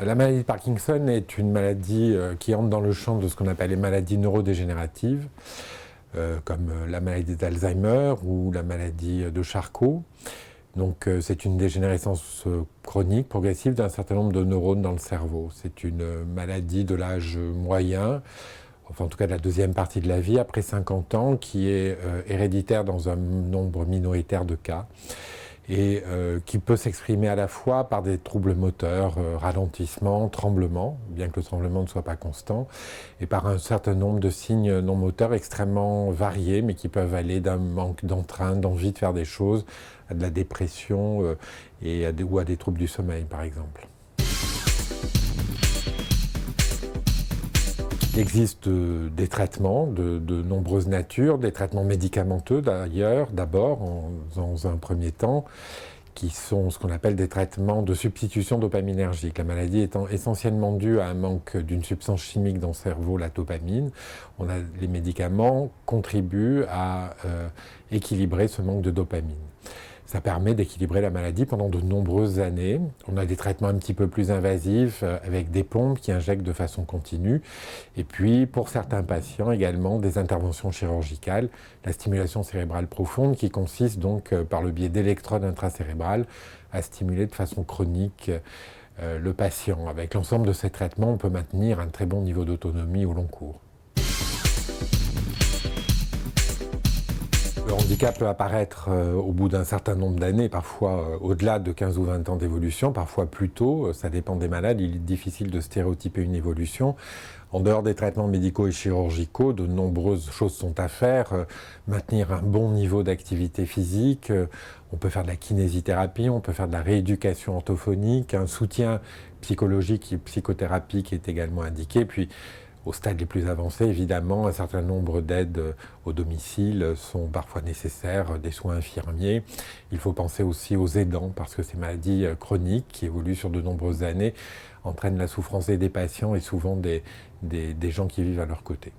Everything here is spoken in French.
La maladie de Parkinson est une maladie qui entre dans le champ de ce qu'on appelle les maladies neurodégénératives, comme la maladie d'Alzheimer ou la maladie de Charcot. Donc c'est une dégénérescence chronique, progressive d'un certain nombre de neurones dans le cerveau. C'est une maladie de l'âge moyen, enfin en tout cas de la deuxième partie de la vie, après 50 ans, qui est héréditaire dans un nombre minoritaire de cas, et qui peut s'exprimer à la fois par des troubles moteurs, ralentissement, tremblement, bien que le tremblement ne soit pas constant, et par un certain nombre de signes non moteurs extrêmement variés, mais qui peuvent aller d'un manque d'entrain, d'envie de faire des choses, à de la dépression ou à des troubles du sommeil, par exemple. Il existe des traitements de nombreuses natures, des traitements médicamenteux d'ailleurs, d'abord, dans un premier temps, qui sont ce qu'on appelle des traitements de substitution dopaminergique. La maladie étant essentiellement due à un manque d'une substance chimique dans le cerveau, la dopamine, les médicaments contribuent à équilibrer ce manque de dopamine. Ça permet d'équilibrer la maladie pendant de nombreuses années. On a des traitements un petit peu plus invasifs avec des pompes qui injectent de façon continue. Et puis, pour certains patients également, des interventions chirurgicales, la stimulation cérébrale profonde qui consiste donc par le biais d'électrodes intracérébrales à stimuler de façon chronique le patient. Avec l'ensemble de ces traitements, on peut maintenir un très bon niveau d'autonomie au long cours. Le handicap peut apparaître au bout d'un certain nombre d'années, parfois au-delà de 15 ou 20 ans d'évolution, parfois plus tôt, ça dépend des malades, il est difficile de stéréotyper une évolution. En dehors des traitements médicaux et chirurgicaux, de nombreuses choses sont à faire. Maintenir un bon niveau d'activité physique, on peut faire de la kinésithérapie, on peut faire de la rééducation orthophonique, un soutien psychologique et psychothérapie qui est également indiqué. Puis, au stade les plus avancés, évidemment, un certain nombre d'aides au domicile sont parfois nécessaires, des soins infirmiers. Il faut penser aussi aux aidants, parce que ces maladies chroniques qui évoluent sur de nombreuses années entraînent la souffrance des patients et souvent des gens qui vivent à leur côté.